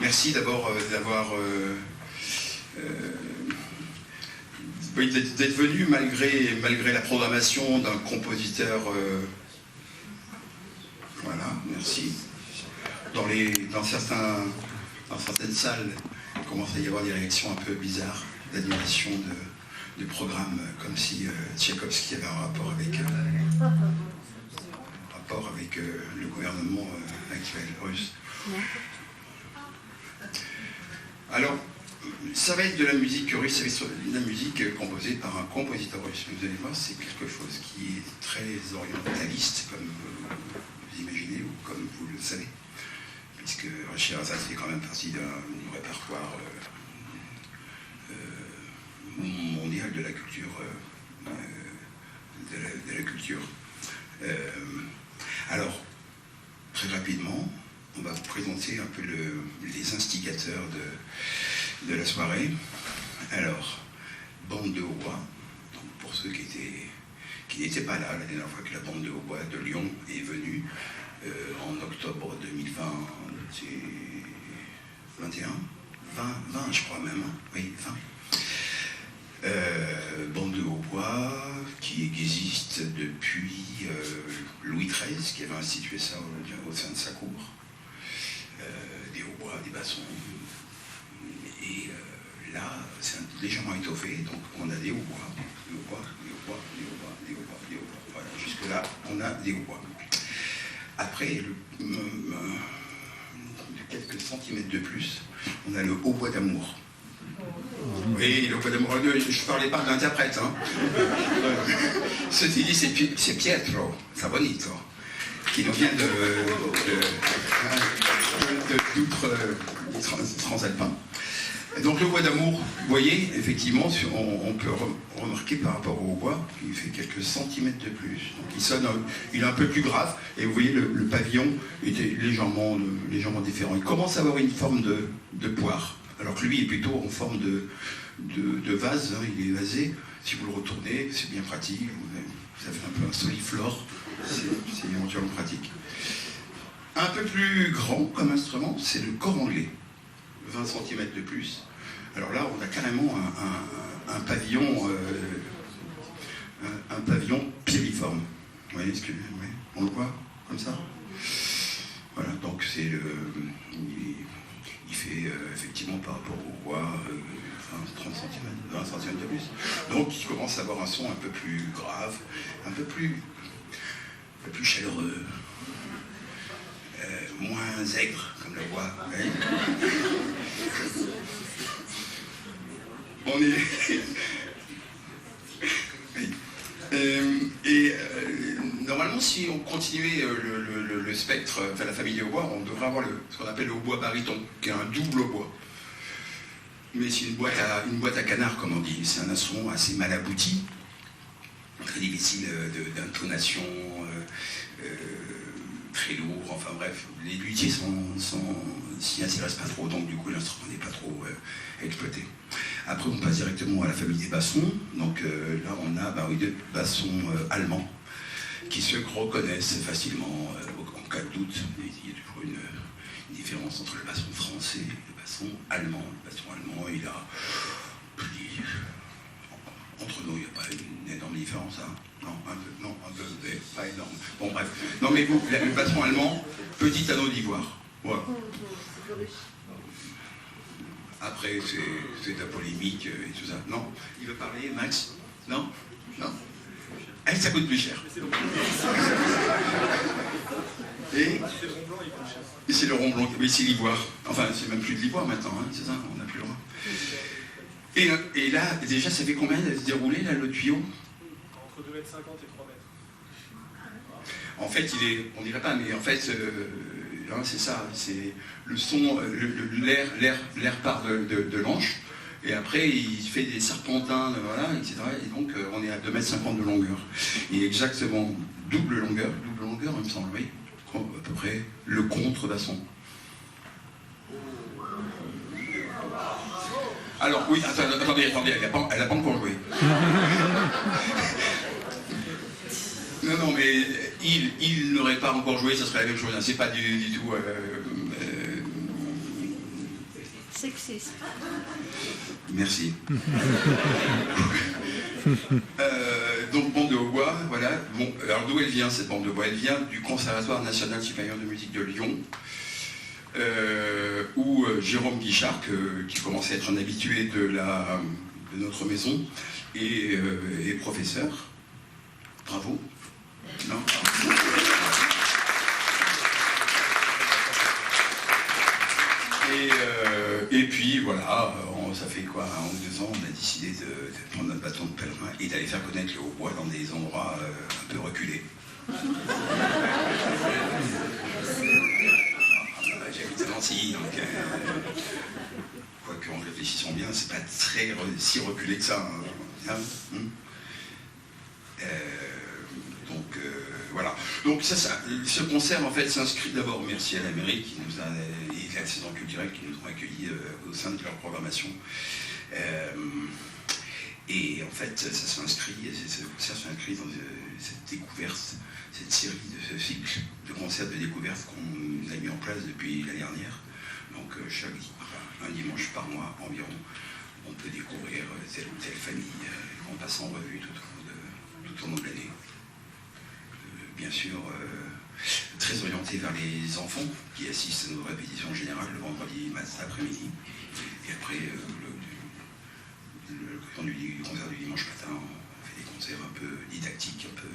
Merci d'abord d'être venu malgré la programmation d'un compositeur. Voilà, merci. Dans certaines salles, il commence à y avoir des réactions un peu bizarres d'annulation de programmes, comme si Tchaïkovski avait un rapport avec le gouvernement actuel russe. Alors, ça va être de la musique russe, ça va être de la musique composée par un compositeur russe. Vous allez voir, c'est quelque chose qui est très orientaliste, comme vous imaginez ou comme vous le savez, puisque Scheherazade fait quand même partie d'un répertoire mondial de la culture. Alors, très rapidement, on va vous présenter un peu les instigateurs de la soirée. Alors, bande de hautbois, donc pour ceux qui n'étaient pas là la dernière fois que la bande de hautbois de Lyon est venue en octobre 2020, c'est 21, 20 je crois même, oui, 20. Bande de hautbois qui existe depuis Louis XIII, qui avait institué ça au sein de sa cour. Des hautbois, des bassons. Et là, c'est légèrement étoffé, donc on a des hautbois, des hautbois. Voilà, jusque-là, on a des hautbois. Après, de quelques centimètres de plus, on a le hautbois d'amour. Oui, le hautbois d'amour. Je ne parlais pas d'interprète. Hein. Ceci dit, c'est Pietro Sabonito, qui nous vient transalpin. Donc le bois d'amour, vous voyez, effectivement, on peut remarquer par rapport au bois, il fait quelques centimètres de plus. Donc il est un peu plus grave, et vous voyez, le pavillon était légèrement différent. Il commence à avoir une forme de poire, alors que lui est plutôt en forme de vase, hein, il est vasé. Si vous le retournez, c'est bien pratique, ça fait un peu un soliflore, c'est éventuellement pratique. Un peu plus grand comme instrument, c'est le cor anglais. 20 cm de plus. Alors là, on a carrément un pavillon piriforme. Vous voyez ce que on le voit comme ça. Voilà, donc c'est il fait effectivement par rapport au bois 30 cm, 20 cm de plus. Donc il commence à avoir un son un peu plus grave, un peu plus chaleureux. Moins aigre, comme la voix. On est... normalement, si on continuait le spectre, enfin la famille des hautbois, on devrait avoir ce qu'on appelle le hautbois baryton, qui est un double hautbois. Mais c'est une boîte à canard, comme on dit. C'est un instrument assez mal abouti, très difficile d'intonation, très lourd, enfin bref, les luthiers s'y intéressent pas trop, donc du coup l'instrument n'est pas trop exploité. Après on passe directement à la famille des bassons, donc là on a deux bassons allemands qui se reconnaissent facilement en cas de doute. Il y a toujours une différence entre le basson français et le basson allemand. Le basson allemand, il a... Entre nous, il n'y a pas une énorme différence, hein. Non, un peu, mais pas énorme. Bon, bref. Non, mais vous, le basson allemand, petit anneau d'ivoire. Voilà. Après, c'est de la polémique et tout ça. Non, il veut parler, Max? Non. Eh, ça coûte plus cher. Et c'est le rond blanc, mais c'est l'ivoire. Enfin, c'est même plus de l'ivoire maintenant, hein, c'est ça, on n'a plus le droit. Et là, déjà, ça fait combien de se dérouler, là, le tuyau? Entre 2,50 m et 3 mètres. En fait, on dirait pas, mais en fait, c'est ça, c'est le son, l'air part de l'anche, et après, il fait des serpentins, voilà, etc. Et donc, on est à 2,50 m de longueur. Et exactement, double longueur, il me semble, oui, à peu près, le contrebasson. Alors, oui, attendez, elle n'a pas encore joué. Non, mais il n'aurait pas encore joué, ça serait la même chose. C'est pas du tout... sexiste. Merci. Donc, bande de hautbois, voilà. Bon, alors d'où elle vient cette bande de hautbois? Elle vient du Conservatoire national supérieur de musique de Lyon, où Jérôme Guichard, qui commence à être un habitué de notre maison, est professeur. Bravo. Non. Et puis voilà, ça fait quoi, 1 ou 2 ans, on a décidé de prendre notre bâton de pèlerin et d'aller faire connaître le hautbois dans des endroits un peu reculés. J'habite à Nancy, donc quoique en réfléchissant bien, c'est pas si reculé que ça. Hein. Donc voilà. Donc ce concert en fait s'inscrit d'abord, merci à la mairie qui nous a, et à la saison culturelle qui nous ont accueillis au sein de leur programmation. Et en fait, ce concert s'inscrit dans cette découverte, cette série de ce cycle de concerts de découverte qu'on a mis en place depuis l'année dernière. Donc un dimanche par mois environ, on peut découvrir telle ou telle famille en passant en revue tout au long de l'année. Bien sûr, très orienté vers les enfants qui assistent à nos répétitions générales le vendredi après-midi. Et après, du concert du dimanche matin, on fait des concerts un peu didactiques, un peu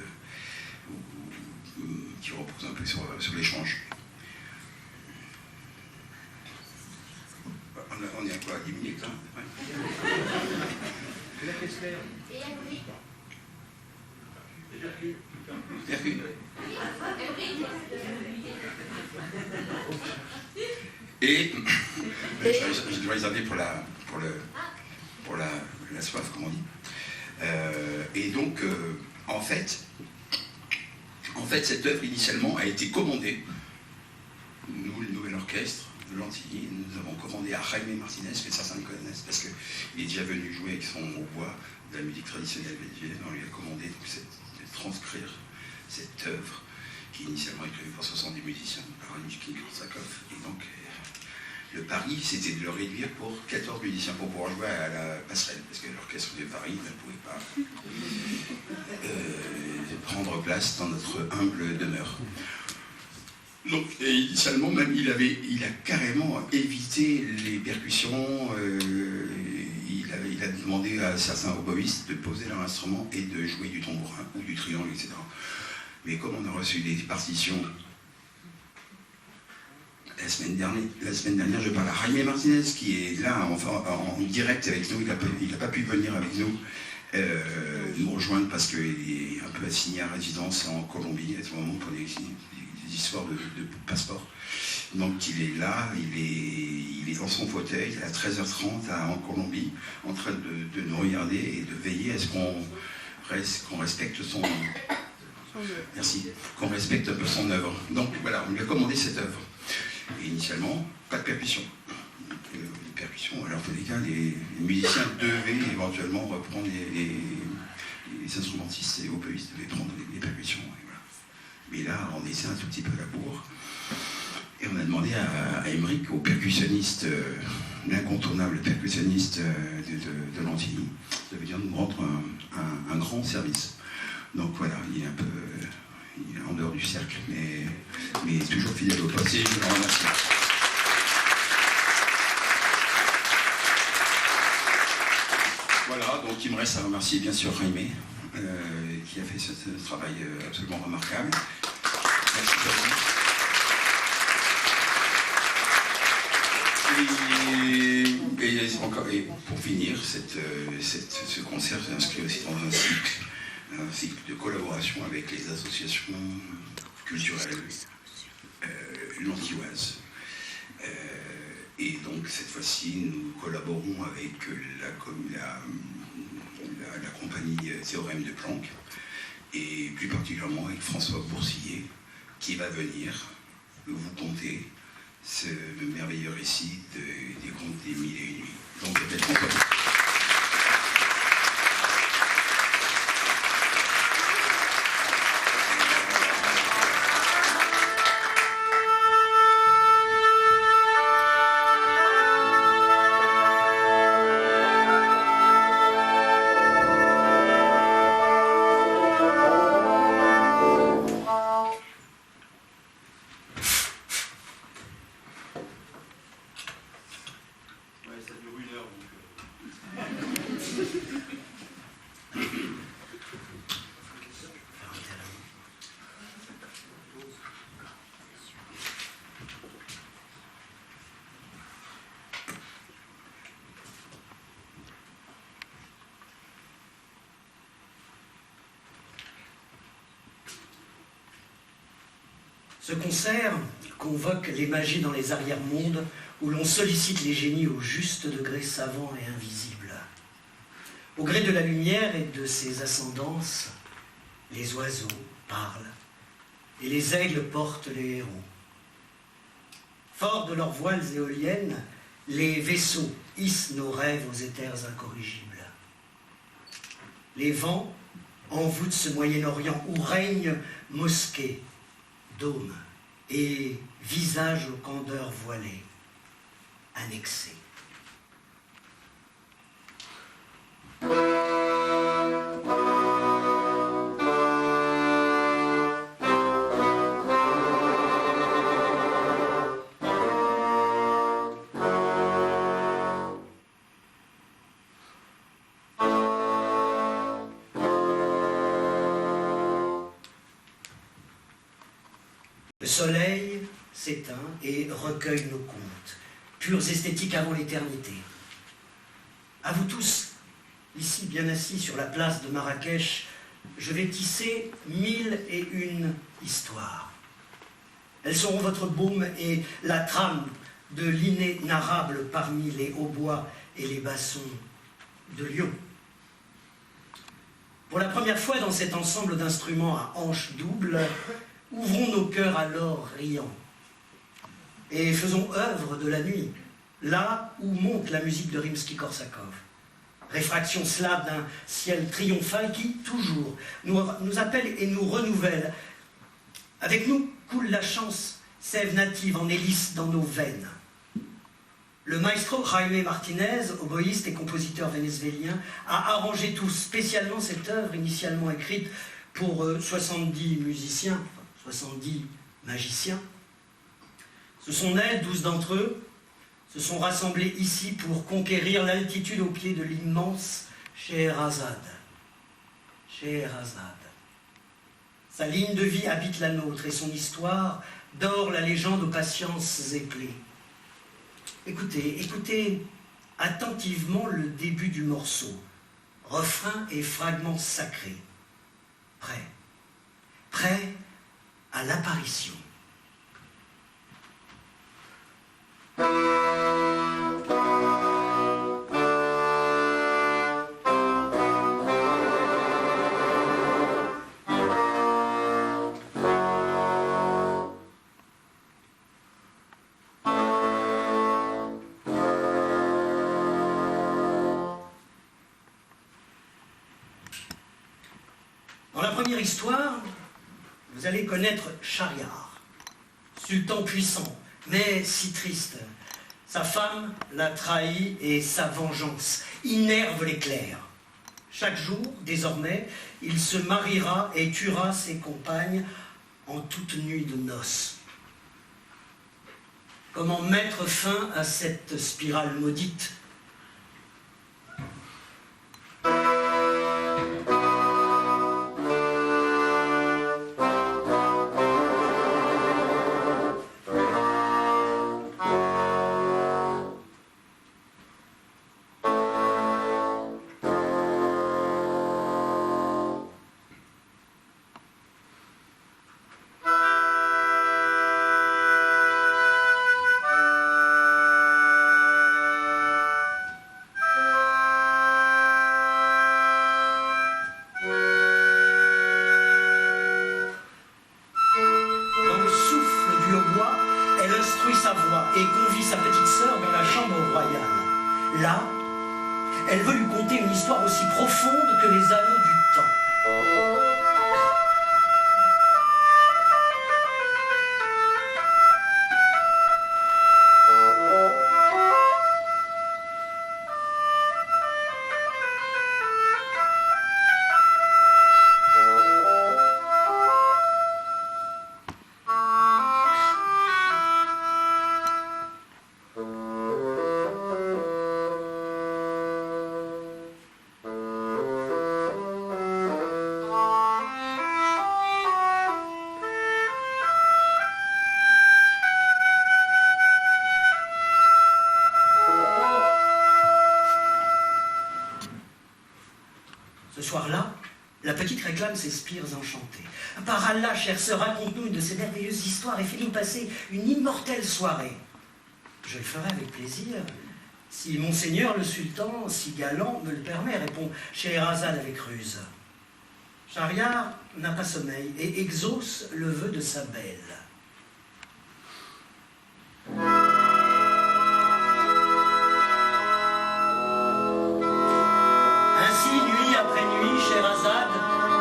qui reposent un peu sur l'échange. On est à quoi, 10 minutes hein? Ouais. La Kessler. Et je dois les réserver pour la soif, comme on dit. Et donc, en fait, cette œuvre initialement a été commandée. Nous, le nouvel orchestre de Lantilly, nous avons commandé à Jaime Martinez, que certains le connaissent, parce qu'il est déjà venu jouer avec son hautbois de la musique traditionnelle vénézuélienne. On lui a commandé de transcrire cette œuvre qui initialement est prévue pour 70 musiciens par Anichkin-Korsakov. Et donc, le pari, c'était de le réduire pour 14 musiciens pour pouvoir jouer à la passerelle, parce que l'orchestre de Paris ne pouvait pas prendre place dans notre humble demeure. Donc, et initialement, même, il a carrément évité les percussions. Il a demandé à certains oboïstes de poser leur instrument et de jouer du tambourin ou du triangle, etc. Mais comme on a reçu des partitions la semaine dernière, je parle à Jaime Martinez qui est là en direct avec nous. Il n'a pas pu venir avec nous rejoindre parce qu'il est un peu assigné à résidence en Colombie à ce moment pour des histoires de passeport. Donc il est là, il est dans son fauteuil à 13h30 en Colombie, en train de nous regarder et de veiller à ce qu'on respecte son... Merci. Qu'on respecte un peu son œuvre. Donc voilà, on lui a commandé cette œuvre. Et initialement, pas de percussion. Les percussions, alors en tous les cas, les musiciens devaient éventuellement reprendre les instrumentistes et oboïstes devaient prendre les percussions. Et voilà. Mais là, on essaie un tout petit peu la bourre. Et on a demandé à Émeric, au percussionniste, l'incontournable percussionniste de Lantilly, de venir nous rendre un grand service. Donc voilà, il est en dehors du cercle, mais toujours fidèle au poste. Et je le remercie. Voilà, donc il me reste à remercier bien sûr Jaime, qui a fait ce travail absolument remarquable. Merci beaucoup. Et pour finir, ce concert s'inscrit aussi dans un cycle de collaboration avec les associations culturelles lantilloises. Et donc cette fois-ci, nous collaborons avec la compagnie Théorème de Planck, et plus particulièrement avec François Boursier, qui va venir vous conter ce merveilleux récit des contes des 1001 nuits. Donc peut-être encore. Ce concert convoque les magies dans les arrière-mondes où l'on sollicite les génies au juste degré savant et invisible. Au gré de la lumière et de ses ascendances, les oiseaux parlent et les aigles portent les héros. Forts de leurs voiles éoliennes, les vaisseaux hissent nos rêves aux éthers incorrigibles. Les vents envoûtent ce Moyen-Orient où règnent mosquées, dômes et visages aux candeurs voilées, annexés. Le soleil s'éteint et recueille nos contes, pures esthétiques avant l'éternité. À vous tous, ici bien assis sur la place de Marrakech, je vais tisser 1001 histoires. Elles seront votre baume et la trame de l'inénarrable parmi les hautbois et les bassons de Lyon. Pour la première fois dans cet ensemble d'instruments à hanches doubles, ouvrons nos cœurs alors riants et faisons œuvre de la nuit, là où monte la musique de Rimsky-Korsakov. Réfraction slave d'un ciel triomphal qui, toujours, nous appelle et nous renouvelle. Avec nous coule la chance, sève native en hélice dans nos veines. Le maestro Jaime Martinez, oboïste et compositeur vénézuélien, a arrangé tout spécialement cette œuvre initialement écrite pour 70 musiciens, 70 magiciens. Ce sont elles, 12 d'entre eux, se sont rassemblés ici pour conquérir l'altitude au pied de l'immense Scheherazade. Scheherazade. Sa ligne de vie habite la nôtre et son histoire dore la légende aux patiences éclées. Écoutez, écoutez attentivement le début du morceau, refrain et fragments sacrés. Prêt à l'apparition. Dans la première histoire, vous allez connaître Shahriar, sultan puissant, mais si triste. Sa femme l'a trahi et sa vengeance innerve les clercs. Chaque jour, désormais, il se mariera et tuera ses compagnes en toute nuit de noces. Comment mettre fin à cette spirale maudite ? Là, elle veut lui conter une histoire aussi profonde que les anneaux du temps. Ce soir-là, La petite réclame ses spires enchantés. Par Allah, chère sœur, raconte-nous une de ces merveilleuses histoires et fais-nous passer une immortelle soirée. Je le ferai avec plaisir, si Monseigneur le Sultan, si galant, me le permet, répond Scheherazade avec ruse. Schahriar n'a pas sommeil et exauce le vœu de sa belle. Ainsi, nuit après nuit, Scheherazade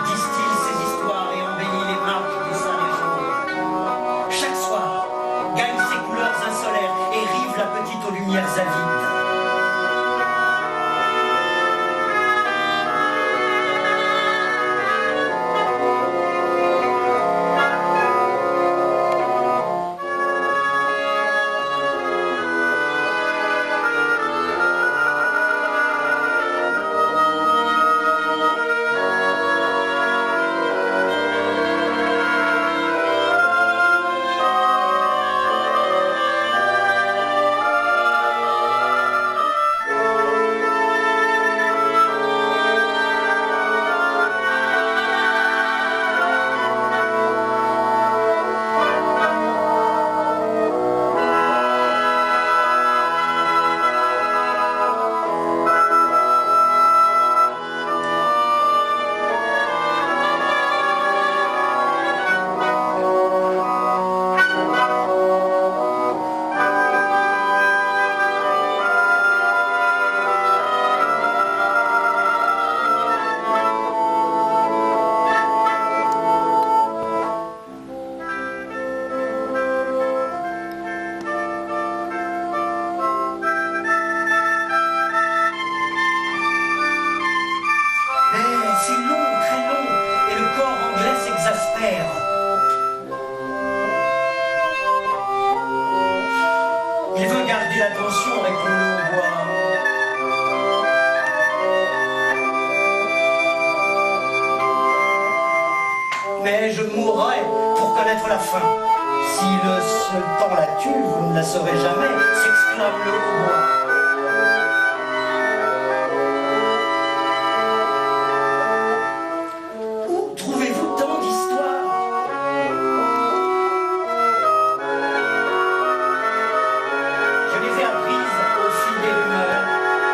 distille ses histoires et embellit les marges de sa légende. Chaque soir, gagne ses couleurs insolaires et rive la petite aux lumières avides. Il veut garder l'attention, répond-le au bois. Mais je mourrai pour connaître la fin. Si le sultan la tue, vous ne la saurez jamais, s'exclame le hautbois. Où trouvez-vous tant d'histoires? Je les ai apprises au fil des rumeurs,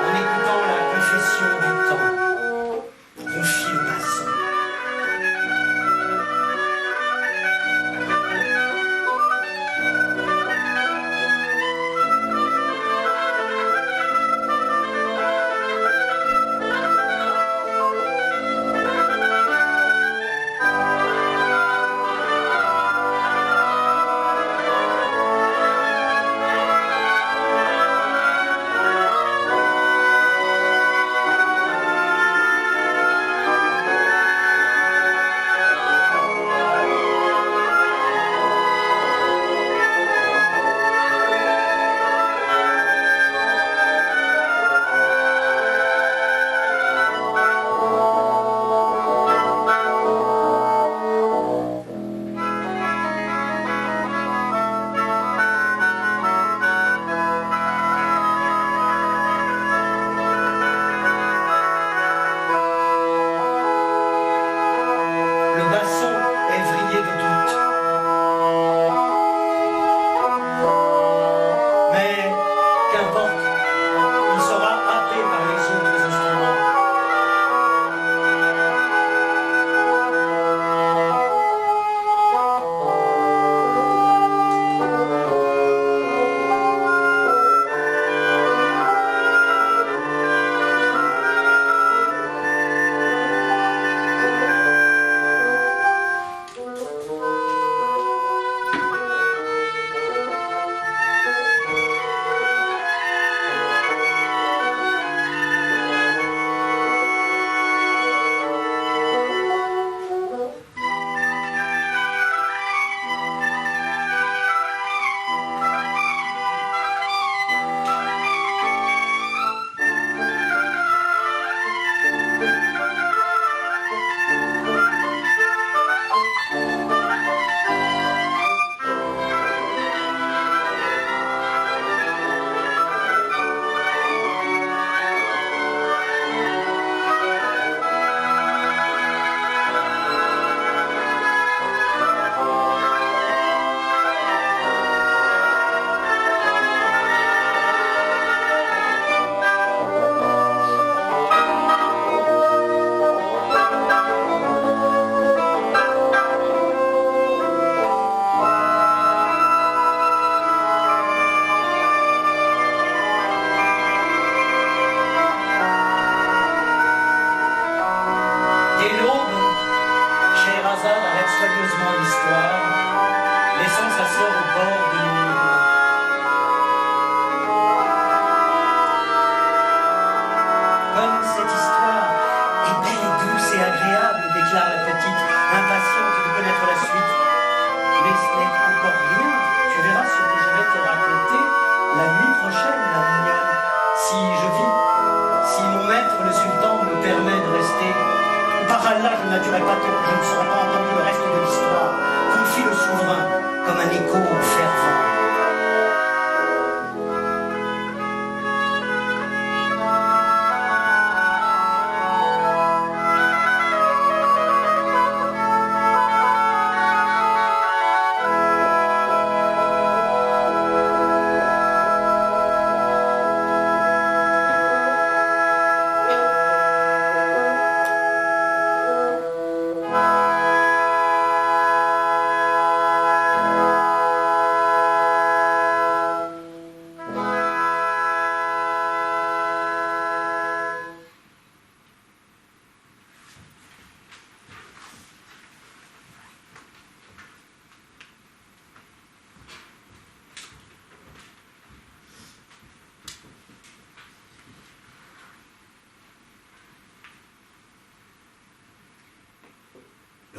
en écoutant la confession du temps. Confie le passant.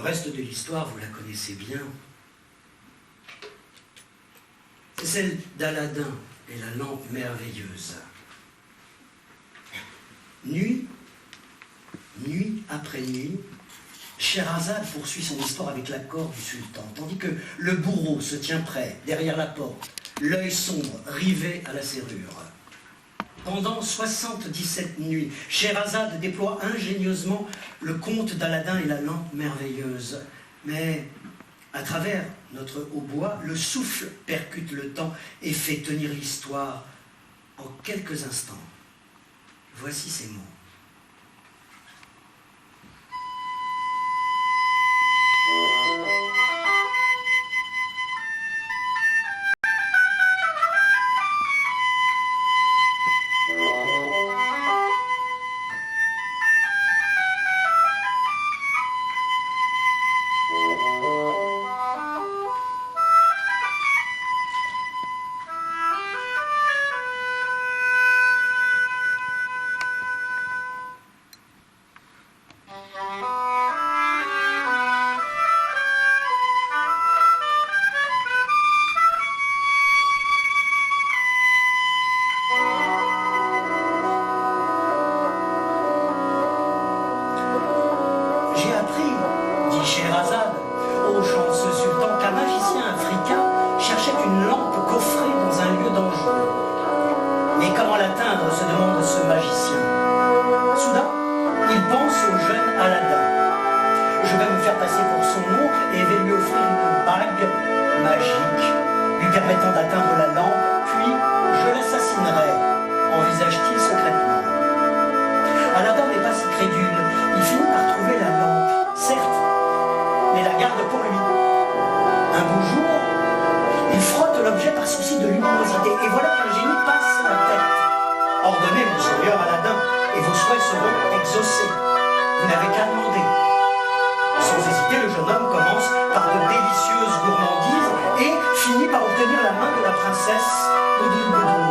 Le reste de l'histoire, vous la connaissez bien. C'est celle d'Aladin et la lampe merveilleuse. Nuit après nuit, Scheherazade poursuit son histoire avec l'accord du sultan, tandis que le bourreau se tient prêt, derrière la porte, l'œil sombre, rivé à la serrure. Pendant 77 nuits, Scheherazade déploie ingénieusement le conte d'Aladin et la lampe merveilleuse. Mais à travers notre hautbois, le souffle percute le temps et fait tenir l'histoire en quelques instants. Voici ces mots. Scheherazade, au chanceux sultan, qu'un magicien africain cherchait une lampe coffrée dans un lieu dangereux. Mais comment l'atteindre, se demande ce magicien. Soudain, il pense au jeune Aladin. Je vais me faire passer pour son oncle et vais lui offrir une bague magique, lui permettant d'atteindre la lampe, puis je l'assassinerai, envisage-t-il secrètement. Aladin n'est pas si crédule, il finit par trouver la lampe, certes, mais la garde pour lui. Un beau jour, il frotte l'objet par souci de luminosité, et voilà qu'un génie passe la tête. Ordonnez, mon seigneur Aladin, et vos souhaits seront exaucés. Vous n'avez qu'à demander. Sans hésiter, le jeune homme commence par de délicieuses gourmandises et finit par obtenir la main de la princesse Boudoul Boudoul.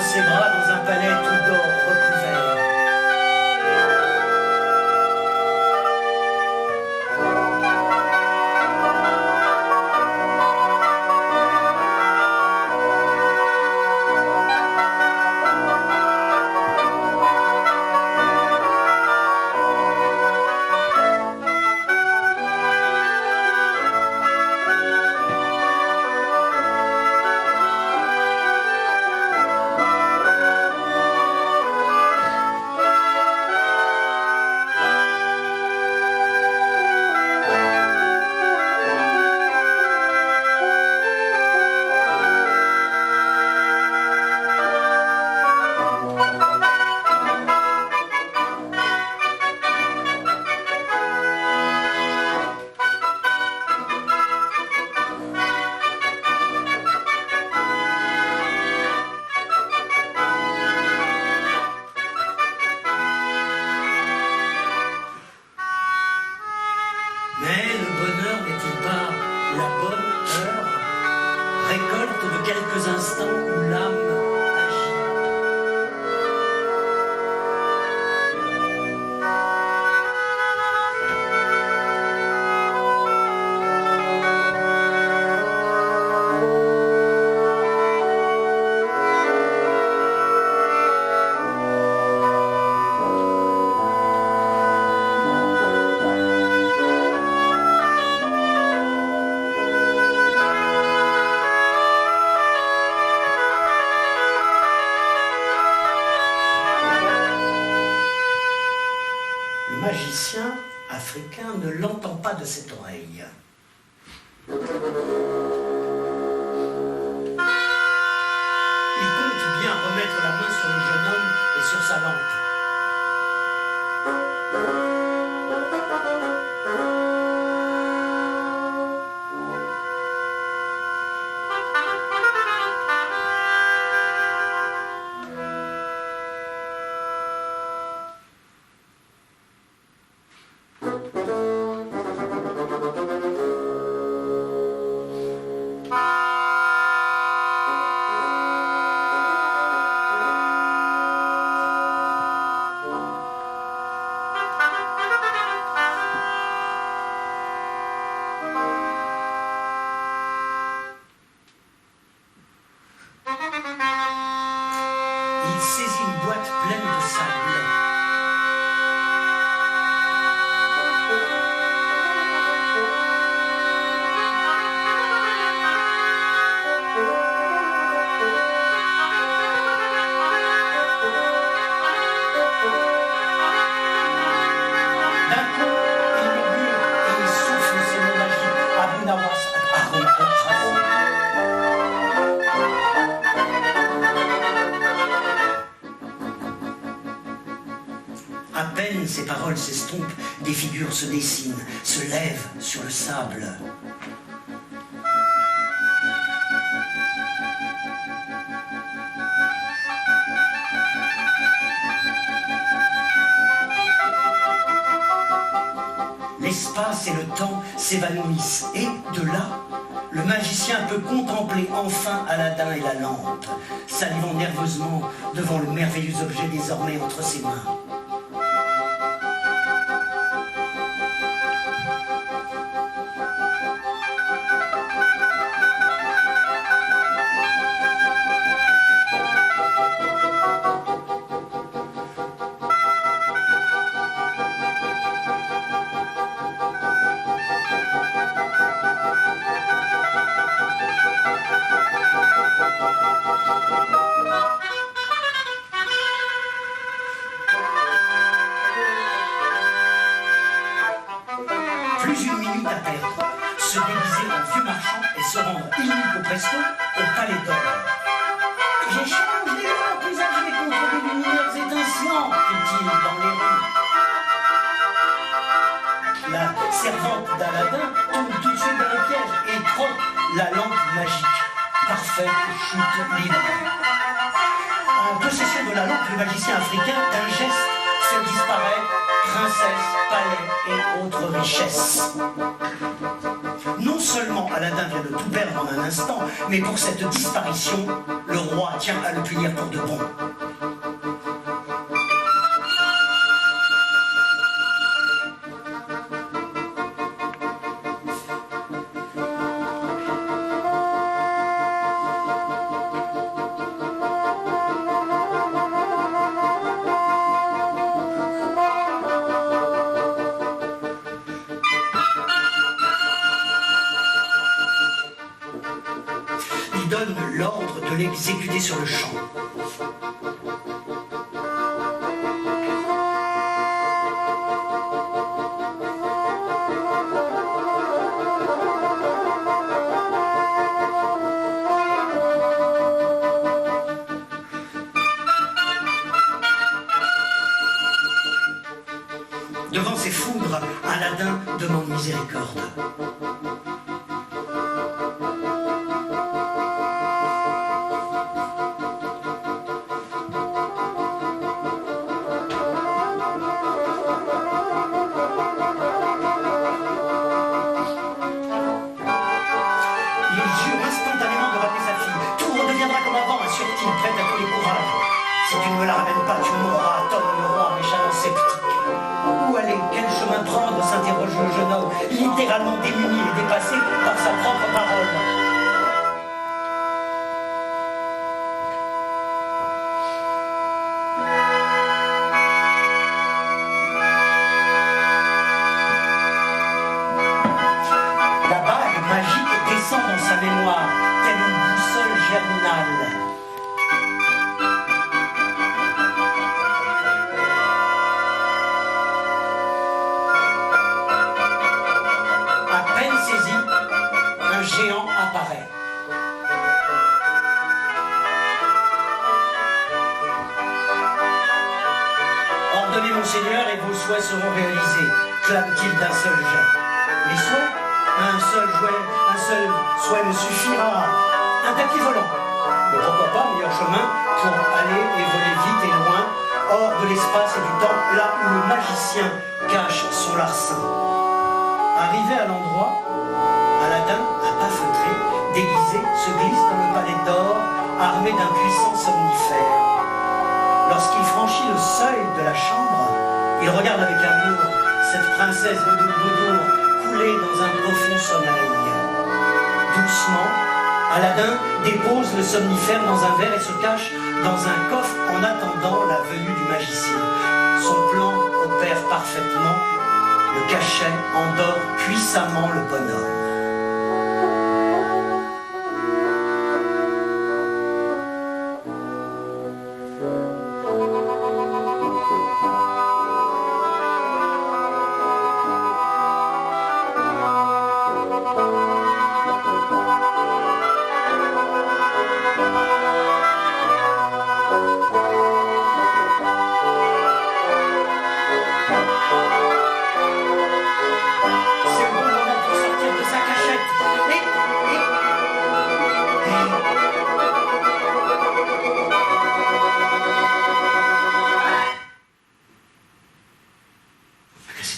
Ses bras dans un palais tout d'or recouvert. Récolte de quelques instants où l'âme agit. Le magicien africain ne l'entend pas de cette oreille. Il compte bien remettre la main sur le jeune homme et sur sa lampe. peine ces paroles s'estompent, des figures se dessinent, se lèvent sur le sable. L'espace et le temps s'évanouissent et, de là, le magicien peut contempler enfin Aladin et la lampe, salivant nerveusement devant le merveilleux objet désormais entre ses mains. Plus une minute à perdre, se déguiser en vieux marchand et se rendre illico presto au Palais d'Or. J'échange des lampes usagées contre des lumineurs étincelants, dit-il dans les rues. La servante d'Aladin tombe tout de suite dans le piège et troque la lampe magique. Parfaite chute libre. En possession de la lampe, le magicien africain, d'un geste, fait disparaître princesse, palais et autres richesses. Non seulement Aladin vient de tout perdre en un instant, mais pour cette disparition, le roi tient à le punir pour de bon. Il donne l'ordre de l'exécuter sur le champ. Devant ces foudres, Aladin demande miséricorde. Si tu ne me la ramènes pas, tu mourras, tonne le roi, méchamment sceptique. Où aller, quel chemin prendre, s'interroge le jeune homme, littéralement démuni et dépassé par sa propre parole. La bague magique descend dans sa mémoire, telle une boussole germinale. Un géant apparaît. Ordonnez, monseigneur, et vos souhaits seront réalisés, clame-t-il d'un seul jet. Les souhaits? Un seul souhait me suffira. Un tapis volant. Mais pourquoi pas, meilleur chemin pour aller et voler vite et loin, hors de l'espace et du temps, là où le magicien cache son larcin. Arrivé à l'endroit, Aladin, à pas feutré, déguisé, se glisse dans le palais d'or, armé d'un puissant somnifère. Lorsqu'il franchit le seuil de la chambre, il regarde avec amour cette princesse Boudour coulée dans un profond sommeil. Doucement, Aladin dépose le somnifère dans un verre et se cache dans un coffre en attendant la venue du magicien. Son plan opère parfaitement, le cachet endort puissamment le bonhomme.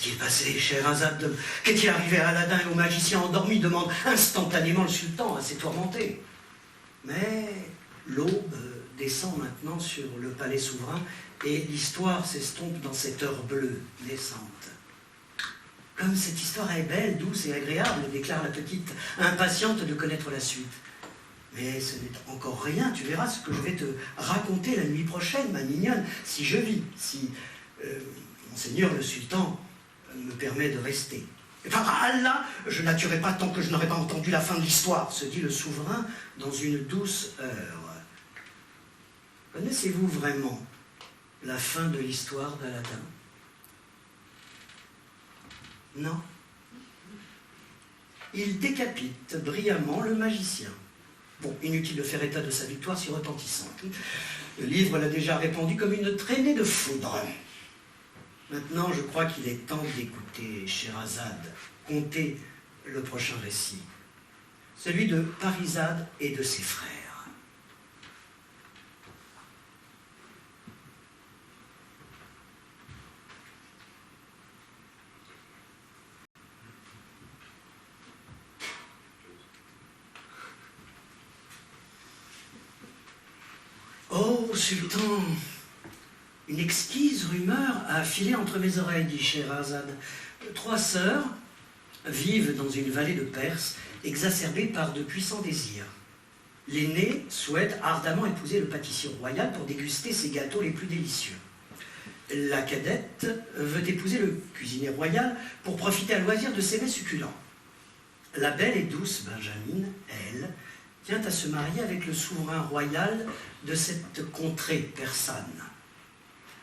s'est-il passé, Scheherazade? Qu'est-il arrivé à Aladdin et au magicien endormi? Demande instantanément le sultan assez tourmenté. Mais l'aube descend maintenant sur le palais souverain et l'histoire s'estompe dans cette heure bleue naissante. Comme cette histoire est belle, douce et agréable, déclare la petite, impatiente de connaître la suite. Mais ce n'est encore rien, tu verras ce que je vais te raconter la nuit prochaine, ma mignonne, si je vis, si Monseigneur le sultan me permet de rester. Par Allah, je n'atturerai pas tant que je n'aurai pas entendu la fin de l'histoire, se dit le souverain dans une douce heure. Connaissez-vous vraiment la fin de l'histoire d'Aladin? Non. Il décapite brillamment le magicien. Bon, inutile de faire état de sa victoire si retentissante. Le livre l'a déjà répandu comme une traînée de foudre. Maintenant, je crois qu'il est temps d'écouter Scheherazade conter le prochain récit, celui de Parizade et de ses frères. Oh, sultan, une exquise rumeur a filé entre mes oreilles, dit Scheherazade. 3 sœurs vivent dans une vallée de Perse, exacerbée par de puissants désirs. L'aînée souhaite ardemment épouser le pâtissier royal pour déguster ses gâteaux les plus délicieux. La cadette veut épouser le cuisinier royal pour profiter à loisir de ses mets succulents. La belle et douce Benjamine, elle, tient à se marier avec le souverain royal de cette contrée persane.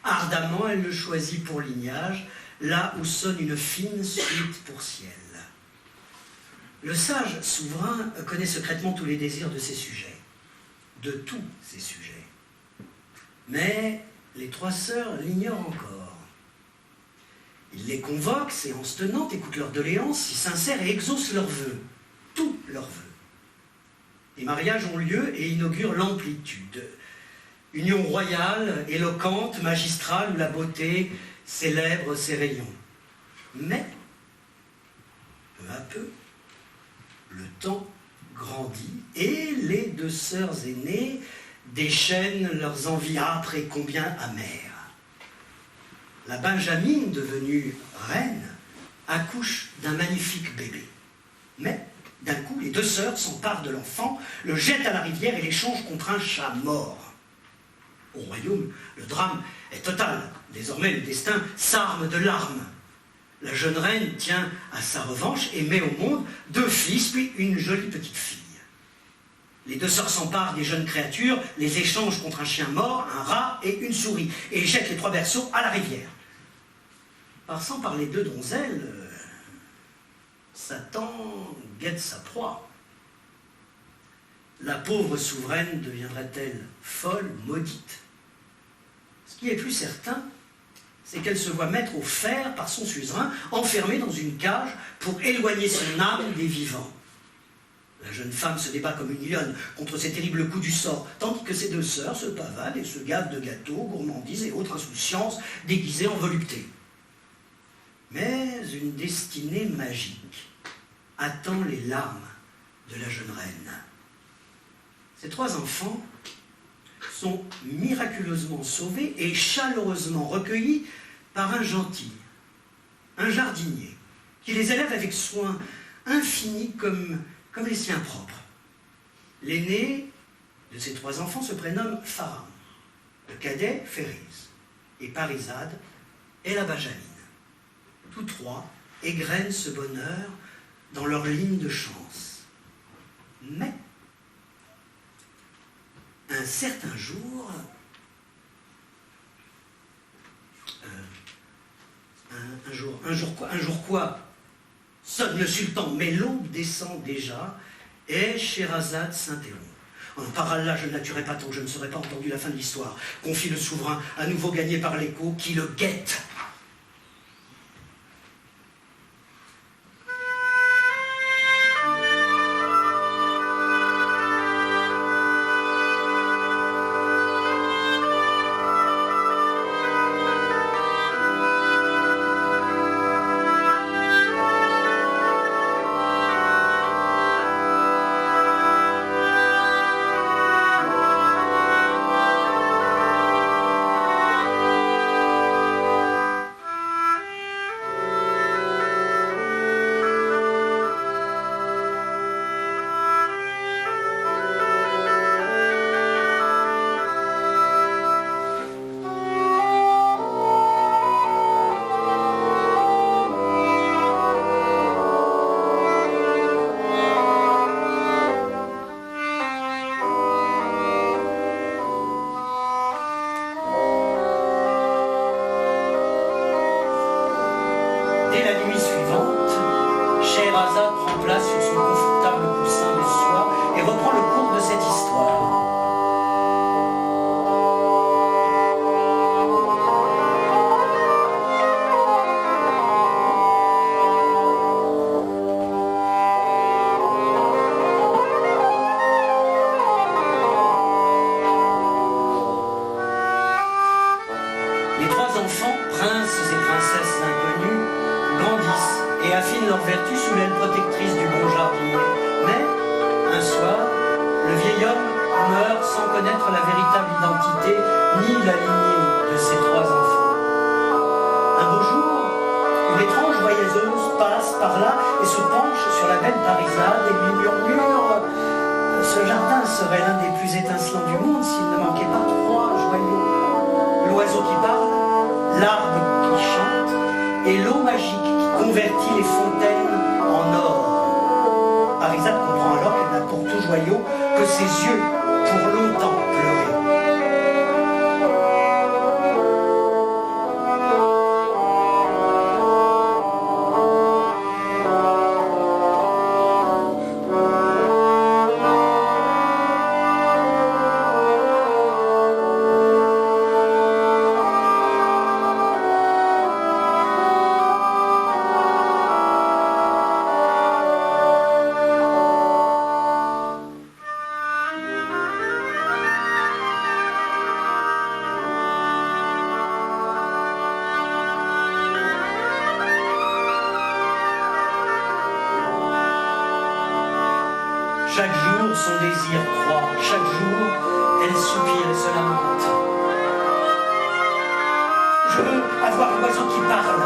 Ardemment, elle le choisit pour lignage, là où sonne une fine suite pour ciel. Le sage souverain connaît secrètement tous les désirs de ses sujets, de tous ses sujets. Mais les 3 sœurs l'ignorent encore. Il les convoque, séance tenante, écoute leurs doléances, si sincères et exauce leurs vœux, tous leurs vœux. Les mariages ont lieu et inaugurent l'amplitude. Union royale, éloquente, magistrale, où la beauté célèbre ses rayons. Mais, peu à peu, le temps grandit et les 2 sœurs aînées déchaînent leurs envies âpres et combien amères. La Benjamine, devenue reine, accouche d'un magnifique bébé. Mais, d'un coup, les 2 sœurs s'emparent de l'enfant, le jettent à la rivière et l'échangent contre un chat mort. Au royaume, le drame est total. Désormais, le destin s'arme de larmes. La jeune reine tient à sa revanche et met au monde 2 fils, puis une jolie petite fille. Les 2 sœurs s'emparent des jeunes créatures, les échangent contre un chien mort, un rat et une souris, et jettent les 3 berceaux à la rivière. Passant par les 2 donzelles, Satan guette sa proie. La pauvre souveraine deviendrait-elle folle, maudite? Ce qui est plus certain, c'est qu'elle se voit mettre au fer par son suzerain, enfermée dans une cage pour éloigner son âme des vivants. La jeune femme se débat comme une lionne contre ces terribles coups du sort, tandis que ses 2 sœurs se pavanent et se gavent de gâteaux, gourmandises et autres insouciances déguisées en volupté. Mais une destinée magique attend les larmes de la jeune reine. Ces 3 enfants sont miraculeusement sauvés et chaleureusement recueillis par un gentil, un jardinier, qui les élève avec soin infini comme les siens propres. L'aîné de ces 3 enfants se prénomme Pharaon, le cadet Férise, et Parizade est la Benjamine. Tous 3 égrènent ce bonheur dans leur ligne de chance. Mais, un certain jour, un jour quoi? Sonne le sultan, mais l'aube descend déjà, et Scheherazade s'interrompt. Par Allah, je ne la tuerai pas tant que je ne serai pas entendu la fin de l'histoire, confie le souverain, à nouveau gagné par l'écho, qui le guette. dès la nuit suivante, Scheherazade prend place sur son confortable coussin de soie et reprend le cours de cette histoire. Les trois enfants, princes et princesses inconnus, grandissent et affinent leurs vertus sous l'aile protectrice du bon jardinier. Mais, un soir, le vieil homme meurt sans connaître la véritable identité ni la lignée de ses trois enfants. Un beau jour, une étrange voyageuse passe par là et se penche sur la belle Parisade et lui murmure « Ce jardin serait l'un des plus étincelants du monde s'il ne manquait pas trois joyaux. L'oiseau qui parle, l'arbre qui chante et l'eau magique qui convertit les fontaines en or. » Parisade comprend alors qu'elle n'a pour tout joyau que ses yeux pour longtemps pleurer. Chaque jour, son désir croît. Chaque jour, elle soupire et se lamente. Je veux avoir l'oiseau qui parle.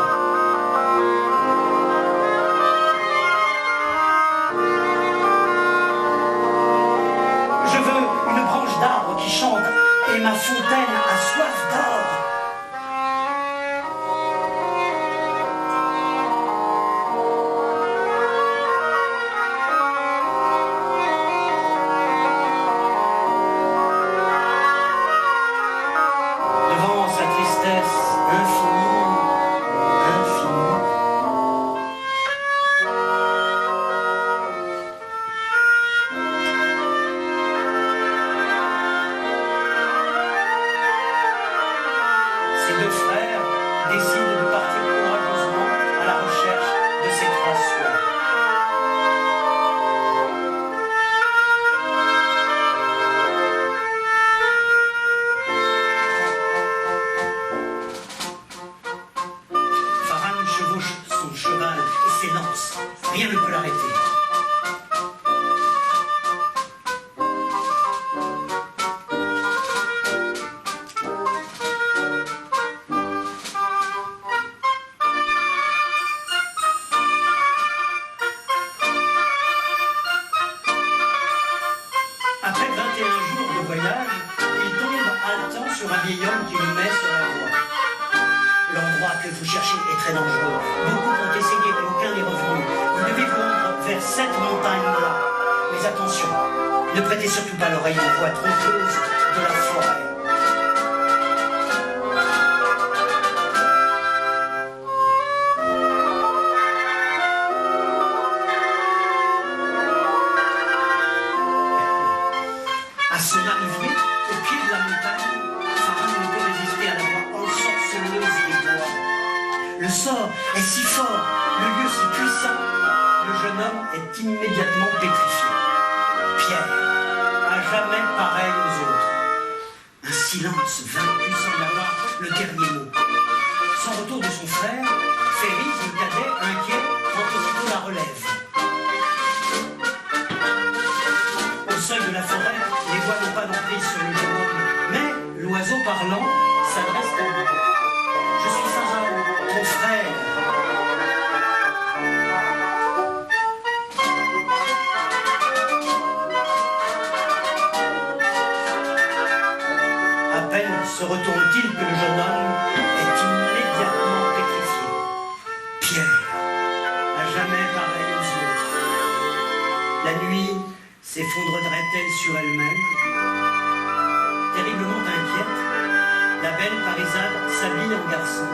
Je veux une branche d'arbre qui chante et ma fontaine a soif d'or. Rien ne peut l'arrêter. Après 21 jours de voyage, il tombe haletant sur un vieil homme qui le met sur la voie. L'endroit que vous cherchez est très dangereux. Beaucoup ont essayé, mais aucun n'est revenu. Vous devez vous rendre vers cette montagne-là. Mais attention, ne prêtez surtout pas l'oreille aux voix trompeuses de la forêt. À son arrivée, au pied de la montagne, Pharan ne peut résister à la voix ensorceleuse des bois. Le sort est si fort, le lieu si puissant, le jeune homme est immédiatement pétrifié. Pierre, à jamais pareil aux autres. Un silence vaincu semble avoir le dernier mot. Sans retour de son frère, Ferris, le cadet, inquiet, prend aussitôt la relève. Au seuil de la forêt, les voix n'ont pas d'emprise sur le jeune homme, mais l'oiseau parlant s'adresse à lui. Je suis Pharaon, ton frère. À peine se retourne-t-il que le jeune homme est immédiatement pétrifié. Pierre, à jamais pareil aux autres. La nuit s'effondrerait-elle sur elle-même? Terriblement inquiète, la belle Parisade s'habille en garçon